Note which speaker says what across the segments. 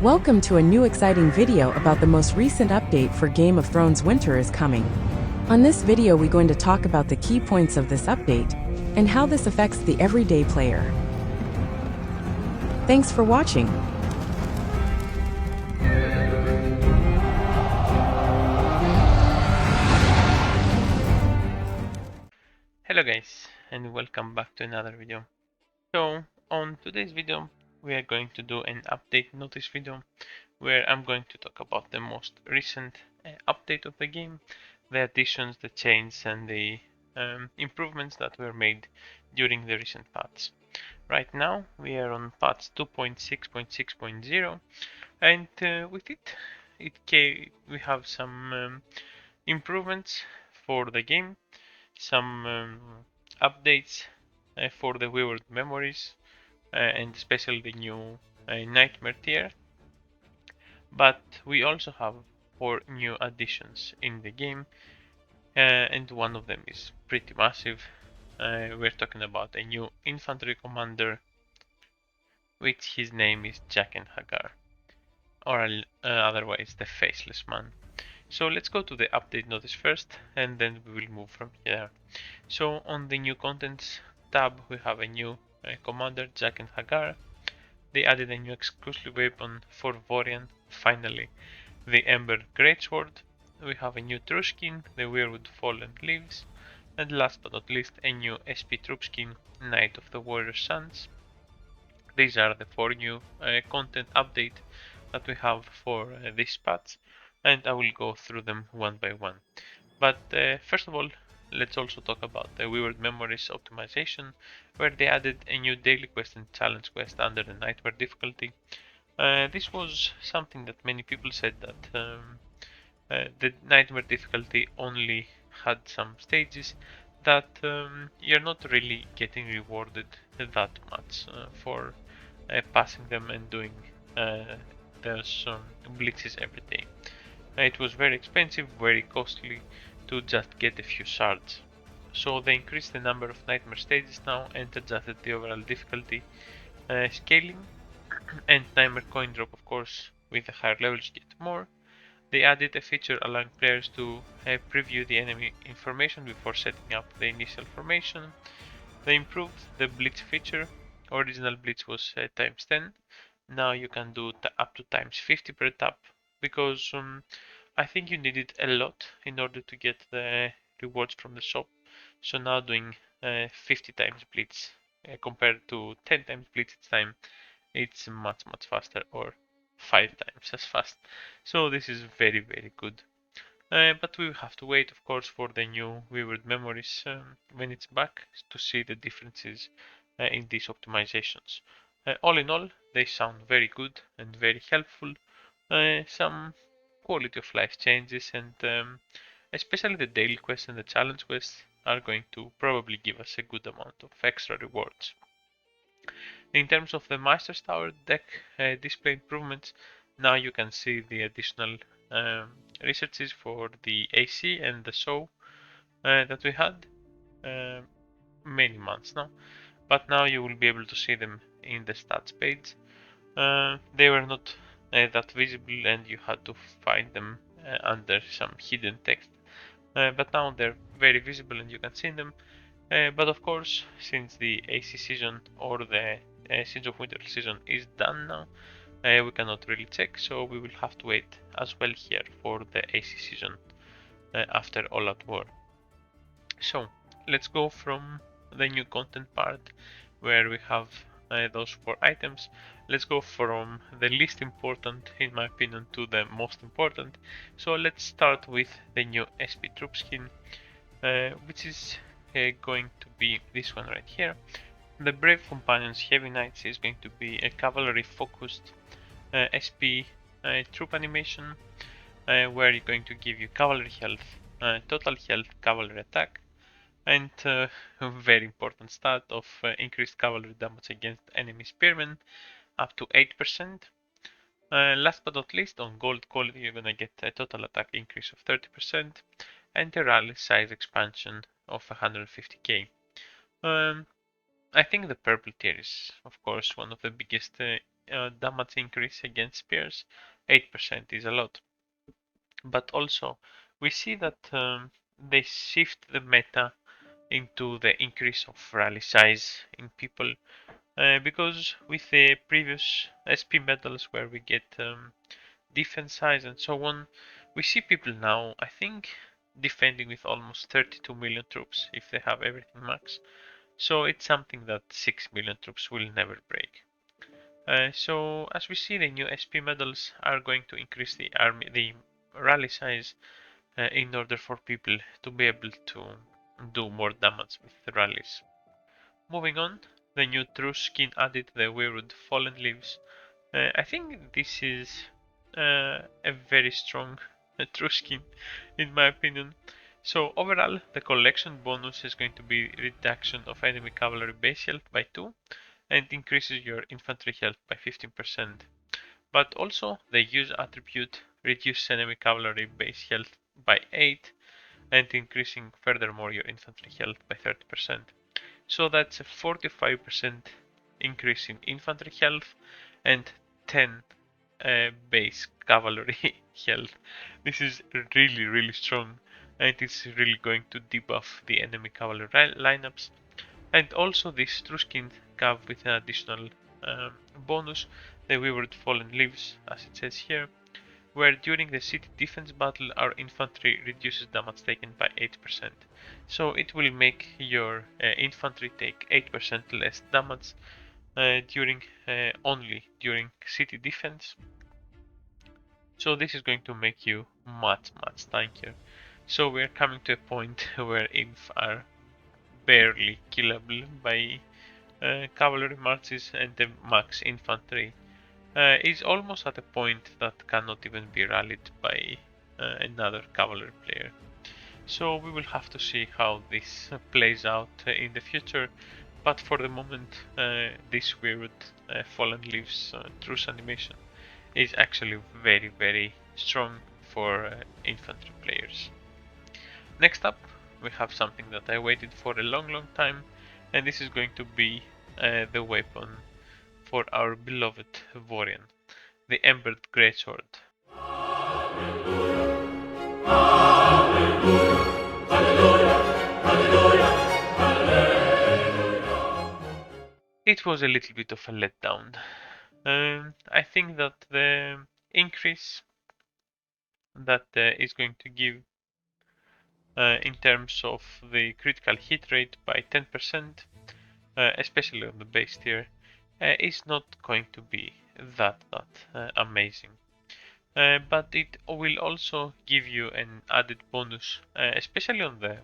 Speaker 1: Welcome to a new exciting video about the most recent update for Game of Thrones Winter is Coming. On this video we're going to talk about the key points of this update and how this affects the everyday player. Thanks for watching.
Speaker 2: Hello guys, and welcome back to another video. So on today's video we are going to do an update notice video where I'm going to talk about the most recent update of the game, the additions, the changes and the improvements that were made during the recent patches. Right now we are on patch 2.6.6.0 and with it we have some improvements for the game, some updates for the wayward memories and especially the new nightmare tier, but we also have 4 new additions in the game and one of them is pretty massive. We're talking about a new infantry commander, which his name is Jaqen or otherwise the Faceless Man. So let's go to the update notice first and then we will move from here. So on the new contents tab we have a new commander, Jaqen. They added a new exclusive weapon for Vorian, finally, the Ember Greatsword. We have a new true skin, the Weirwood Fallen Leaves, and last but not least a new SP troop skin, Knight of the Warrior Sons. These are the 4 new content update that we have for this patch, and I will go through them one by one. But first of all, let's also talk about the Wayward Memories optimization, where they added a new daily quest and challenge quest under the Nightmare difficulty. This was something that many people said that the Nightmare difficulty only had some stages that you're not really getting rewarded that much for passing them and doing those blitzes every day. It was very expensive, very costly to just get a few shards. So they increased the number of nightmare stages now and adjusted the overall difficulty scaling, and nightmare coin drop, of course, with the higher levels you get more. They added a feature allowing players to preview the enemy information before setting up the initial formation. They improved the blitz feature. Original blitz was times 10. Now you can do up to times 50 per tap, because I think you needed a lot in order to get the rewards from the shop. So now doing 50 times blitz compared to 10 times blitz each time, it's much faster, or 5 times as fast. So this is very good. But we will have to wait, of course, for the new Wayward Memories when it's back to see the differences in these optimizations. All in all, they sound very good and very helpful. Some quality of life changes, and especially the daily quest and the challenge quest are going to probably give us a good amount of extra rewards. In terms of the Master's Tower deck display improvements, now you can see the additional researches for the AC and the show that we had many months now, but now you will be able to see them in the stats page. They were not that visible and you had to find them under some hidden text, but now they're very visible and you can see them. But of course, since the AC season or the Siege of Winter season is done now, we cannot really check, so we will have to wait as well here for the AC season after All Out War. So let's go from the new content part where we have those 4 items. Let's go from the least important, in my opinion, to the most important. So let's start with the new SP troop skin, which is going to be this one right here. The Brave Companions Heavy Knights is going to be a cavalry focused SP troop animation, where you're going to give you cavalry health, total health, cavalry attack, and a very important stat of increased cavalry damage against enemy spearmen up to 8%. Last but not least, on gold quality you're gonna get a total attack increase of 30% and a rally size expansion of 150k. I think the purple tier is, of course, one of the biggest damage increase against spears, 8% is a lot. But also, we see that they shift the meta into the increase of rally size in people, because with the previous SP medals where we get defense size and so on, we see people now, I think, defending with almost 32 million troops if they have everything max. So it's something that 6 million troops will never break. So as we see, the new SP medals are going to increase the army, the rally size, in order for people to be able to do more damage with the rallies. Moving on, the new true skin added the weird fallen leaves. I think this is a very strong true skin, in my opinion. So overall, the collection bonus is going to be reduction of enemy cavalry base health by 2 and increases your infantry health by 15%. But also, the use attribute reduces enemy cavalry base health by 8 and increasing furthermore your infantry health by 30%. So that's a 45% increase in infantry health and 10 base cavalry health. This is really strong, and it's really going to debuff the enemy cavalry lineups. And also this true skin comes with an additional bonus, the Weavered Fallen Leaves, as it says here, where during the city defense battle our infantry reduces damage taken by 8%. So it will make your infantry take 8% less damage only during city defense. So this is going to make you much tankier. So we're coming to a point where inf are barely killable by cavalry marches, and the max infantry is almost at a point that cannot even be rallied by another cavalry player. So we will have to see how this plays out in the future, but for the moment this weird Fallen Leaves truce animation is actually very strong for infantry players. Next up, we have something that I waited for a long time, and this is going to be the weapon for our beloved Vorian, the Embered Greatsword. It was a little bit of a letdown. I think that the increase that is going to give in terms of the critical hit rate by 10%, especially on the base tier, is not going to be that amazing. But it will also give you an added bonus, especially on the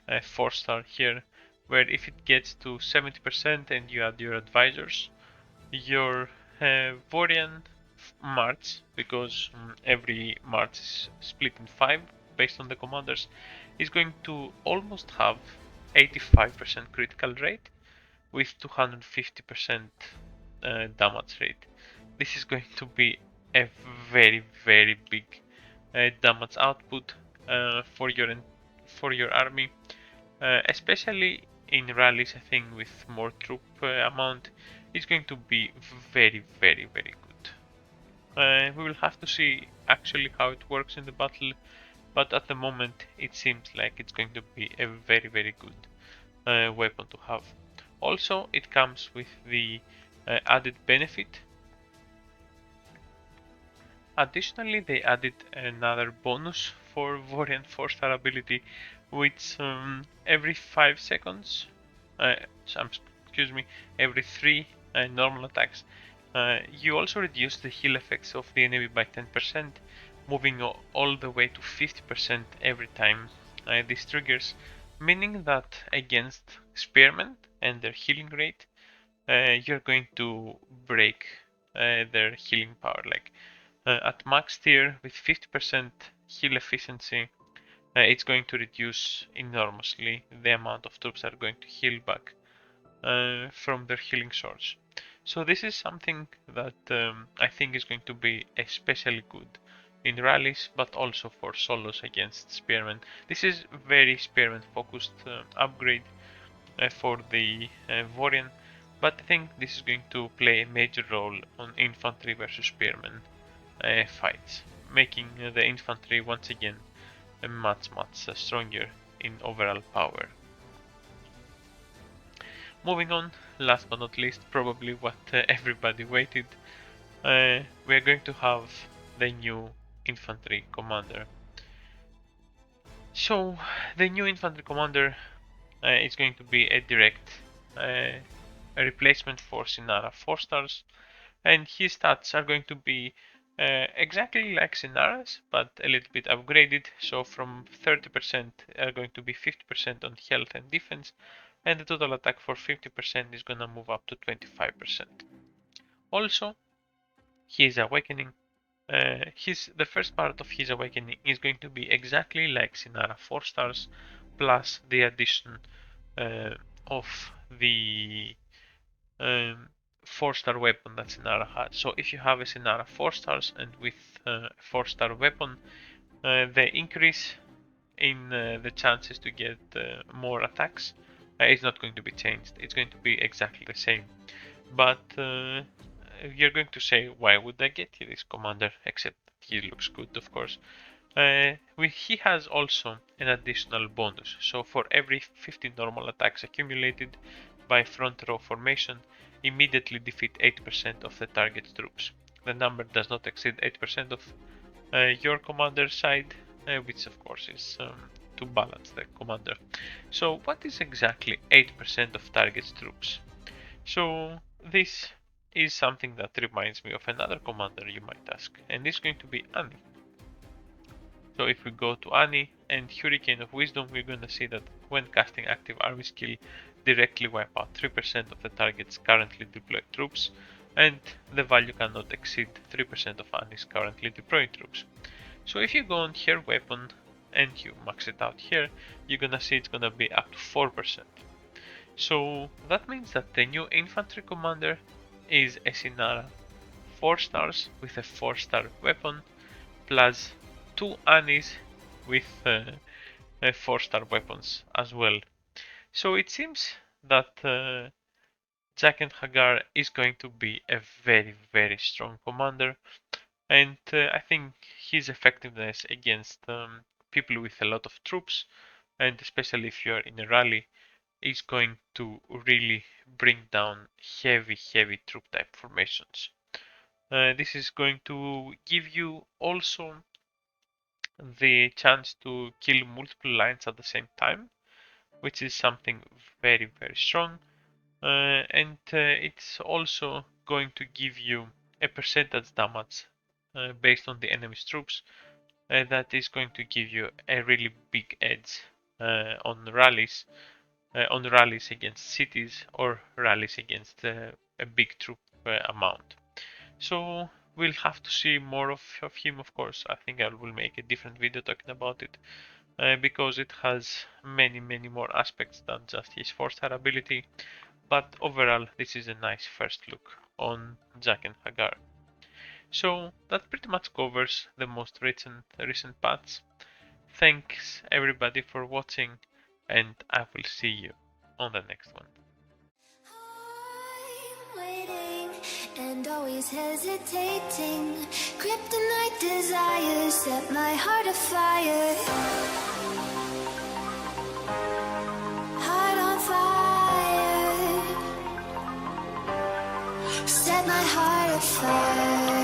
Speaker 2: 4-star here, where if it gets to 70% and you add your advisors, your Vorian march, because every march is split in 5 based on the commanders, is going to almost have 85% critical rate with 250% damage rate. This is going to be a very big damage output for your army, especially in rallies. I think with more troop amount, it's going to be very good. We will have to see actually how it works in the battle, but at the moment it seems like it's going to be a very good weapon to have. Also, it comes with the added benefit. Additionally, they added another bonus for Vorian 4-star ability, which every 5 seconds, excuse me, every 3 normal attacks, you also reduce the heal effects of the enemy by 10%, moving all the way to 50% every time this triggers, meaning that against spearmen and their healing rate, you're going to break their healing power. Like at max tier with 50% heal efficiency, it's going to reduce enormously the amount of troops that are going to heal back from their healing source. So this is something that I think is going to be especially good in rallies, but also for solos against spearmen. This is very spearmen focused upgrade for the Vorian, but I think this is going to play a major role on infantry versus spearmen fights, making the infantry once again much stronger in overall power. Moving on, last but not least, probably what everybody waited, we are going to have the new infantry commander. So the new infantry commander is going to be a direct a replacement for Sinara 4 stars, and his stats are going to be exactly like Sinara's, but a little bit upgraded. So from 30% are going to be 50% on health and defense, and the total attack for 50% is gonna move up to 25%. Also, his awakening, the first part of his awakening is going to be exactly like Sinara 4 stars, plus the addition of the 4-star weapon that Sinara had. So if you have a Sinara 4 stars and with a 4-star weapon, the increase in the chances to get more attacks is not going to be changed. It's going to be exactly the same. But you're going to say, why would I get this commander? Except he looks good, of course. He has also an additional bonus. So for every 50 normal attacks accumulated by front row formation, immediately defeat 8% of the target's troops. The number does not exceed 8% of your commander's side, which of course is to balance the commander. So what is exactly 8% of target's troops? So this is something that reminds me of another commander you might ask, and this is going to be Annie. So if we go to Annie and Hurricane of Wisdom, we're going to see that when casting active army skill, directly wipe out 3% of the target's currently deployed troops, and the value cannot exceed 3% of Annie's currently deployed troops. So if you go on her weapon and you max it out here, you're gonna see it's gonna be up to 4%. So that means that the new infantry commander is a Sinara 4 stars with a 4-star weapon, plus 2 Annies with 4-star weapons as well. So it seems that Jaqen Hagar is going to be a very strong commander, and I think his effectiveness against people with a lot of troops, and especially if you're in a rally, is going to really bring down heavy troop type formations. This is going to give you also the chance to kill multiple lines at the same time, which is something very strong, and it's also going to give you a percentage damage based on the enemy's troops that is going to give you a really big edge on rallies against cities or rallies against a big troop amount. So we'll have to see more of him, of course. I think I will make a different video talking about it because it has many more aspects than just his 4-star ability. But overall, this is a nice first look on Jaqen Hagar. So that pretty much covers the most recent patch. Thanks everybody for watching, and I will see you on the next one.
Speaker 3: I'm waiting and always hesitating. Kryptonite desires set my heart afire. Heart on fire. Set my heart afire.